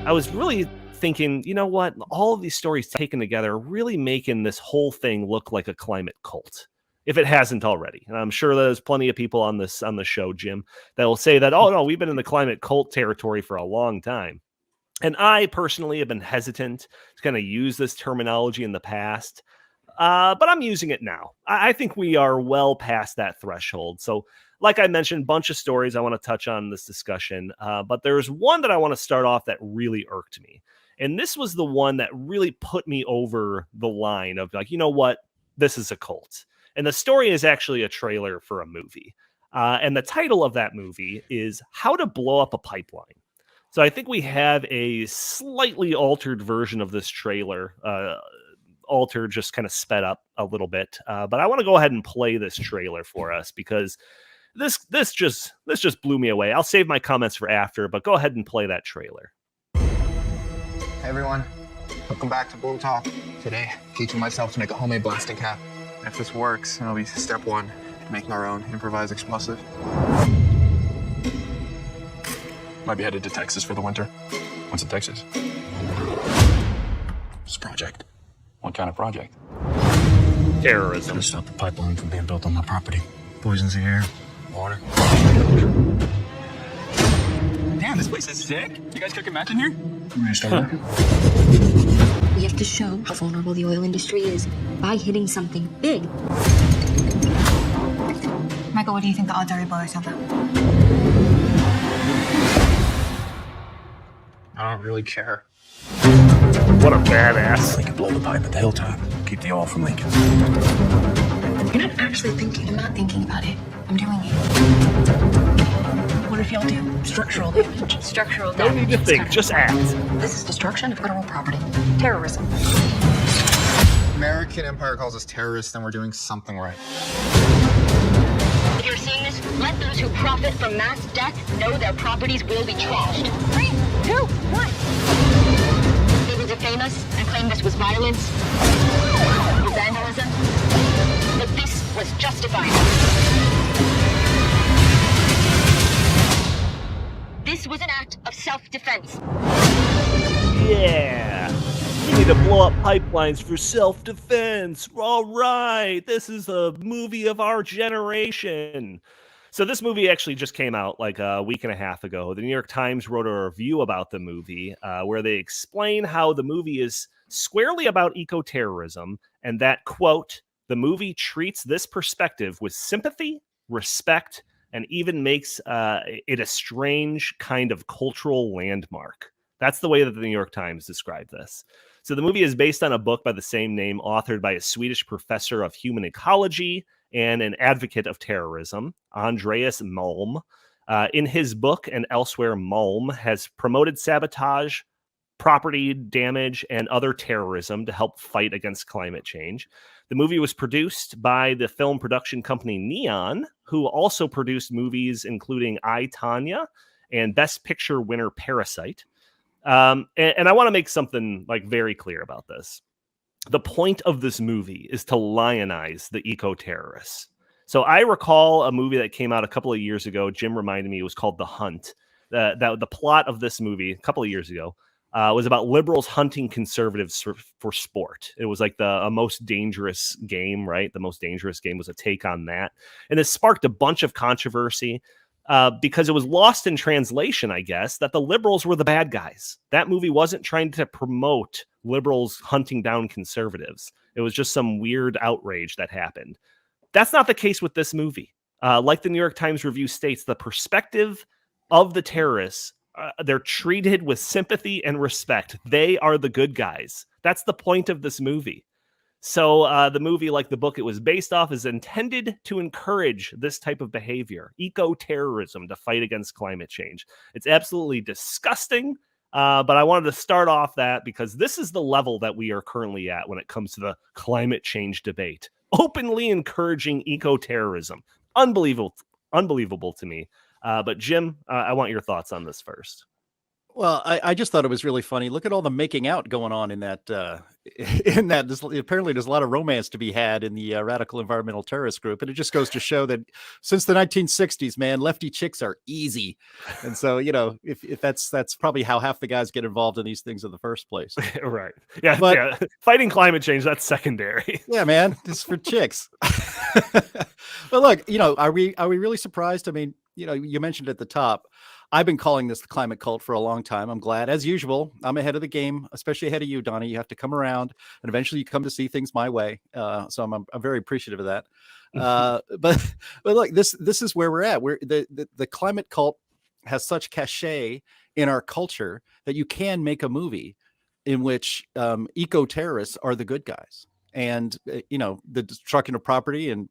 I was really thinking, you know what? All of these stories taken together are really making this whole thing look like a climate cult, if it hasn't already. And I'm sure there's plenty of people on the show, Jim, that will say that, oh no, we've been in the climate cult territory for a long time. And I personally have been hesitant to kind of use this terminology in the past, but I'm using it now. I think we are well past that threshold. So, like I mentioned, bunch of stories I want to touch on in this discussion, but there's one that I want to start off that really irked me. And this was the one that really put me over the line of like, you know what? This is a cult. And the story is actually a trailer for a movie. And the title of that movie is How to Blow Up a Pipeline. So I think we have a slightly altered version of this trailer, altered, just kind of sped up a little bit. But I want to go ahead and play this trailer for us because this just blew me away. I'll save my comments for after, but go ahead and play that trailer. Hey everyone, welcome back to Boom Talk. Today, teaching myself to make a homemade blasting cap. If this works, it'll be step one, making our own improvised explosive. Might be headed to Texas for the winter. What's in Texas? It's a project. What kind of project? Terrorism. To stop the pipeline from being built on my property. Poisons the air, water. Damn, this place is sick. You guys cooking match in here? You ready to start working? We have to show how vulnerable the oil industry is by hitting something big. Michael, what do you think the odds are you blow yourself up? I don't really care. What a badass. We can blow the pipe at the hilltop. Keep the oil from leaking. You're not actually thinking. I'm not thinking about it. I'm doing it. What if y'all do structural damage? Structural damage. Don't need to think, just act. This is destruction of federal property. Terrorism. American Empire calls us terrorists, then we're doing something right. If you're seeing this, let those who profit from mass death know their properties will be trashed. 3, 2, 1. They will defame us and claim this was violence or vandalism, but this was justified. This was an act of self-defense. Yeah. We need to blow up pipelines for self-defense. All right. This is a movie of our generation. So this movie actually just came out like a week and a half ago. The New York Times wrote a review about the movie where they explain how the movie is squarely about eco-terrorism and that, quote, the movie treats this perspective with sympathy, respect, and even makes it a strange kind of cultural landmark. That's the way that the New York Times described this. So the movie is based on a book by the same name, authored by a Swedish professor of human ecology and an advocate of terrorism, Andreas Malm. In his book and elsewhere, Malm has promoted sabotage, property damage, and other terrorism to help fight against climate change. The movie was produced by the film production company Neon, who also produced movies including I, Tonya and Best Picture winner Parasite. And I want to make something like very clear about this. The point of this movie is to lionize the eco-terrorists. So I recall a movie that came out a couple of years ago. Jim reminded me it was called The Hunt. The plot of this movie a couple of years ago was about liberals hunting conservatives for sport. It was like the most dangerous game, right? The most dangerous game was a take on that. And it sparked a bunch of controversy because it was lost in translation, I guess, that the liberals were the bad guys. That movie wasn't trying to promote liberals hunting down conservatives. It was just some weird outrage that happened. That's not the case with this movie. Like the New York Times review states, the perspective of the terrorists, they're treated with sympathy and respect. They are the good guys. That's the point of this movie. So the movie, like the book it was based off, is intended to encourage this type of behavior, eco-terrorism, to fight against climate change. It's absolutely disgusting, but I wanted to start off that because this is the level that we are currently at when it comes to the climate change debate. Openly encouraging eco-terrorism. Unbelievable to me. But Jim, I want your thoughts on this first. Well, I just thought it was really funny. Look at all the making out going on in that. In that, apparently, there's a lot of romance to be had in the radical environmental terrorist group, and it just goes to show that since the 1960s, man, lefty chicks are easy, and so if that's probably how half the guys get involved in these things in the first place. Right. Yeah. But Yeah. Fighting climate change, that's secondary. yeah, man, this is for chicks. But look, are we really surprised? I mean, you mentioned at the top. I've been calling this the climate cult for a long time. I'm glad, as usual, I'm ahead of the game, especially ahead of you, Donnie. You have to come around, and eventually you come to see things my way. So I'm very appreciative of that. But look, this is where we're at. The climate cult has such cachet in our culture that you can make a movie in which eco terrorists are the good guys. And the destruction of property and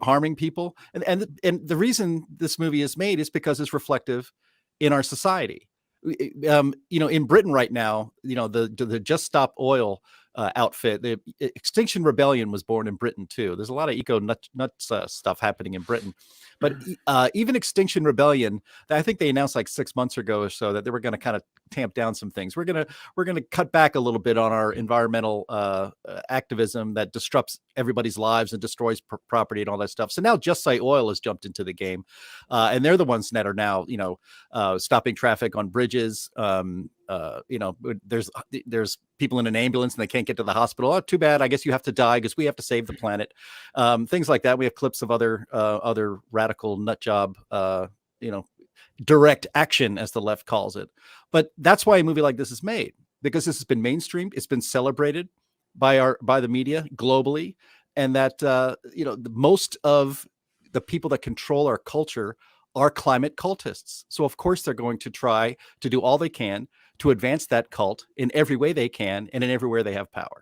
harming people, and the reason this movie is made is because it's reflective in our society. In Britain right now, the Just Stop Oil outfit, the Extinction Rebellion was born in Britain too. There's a lot of eco nuts stuff happening in Britain, but even Extinction Rebellion, I think they announced like 6 months ago or so that they were going to kind of tamp down some things. We're gonna cut back a little bit on our environmental activism that disrupts everybody's lives and destroys property and all that stuff. So now Just Say Oil has jumped into the game, and they're the ones that are now stopping traffic on bridges. There's people in an ambulance and they can't get to the hospital. Oh, too bad. I guess you have to die because we have to save the planet. Things like that. We have clips of other radical nut job, direct action, as the left calls it. But that's why a movie like this is made, because this has been mainstreamed. It's been celebrated by the media globally, and that most of the people that control our culture are climate cultists. So of course they're going to try to do all they can to advance that cult in every way they can and in everywhere they have power.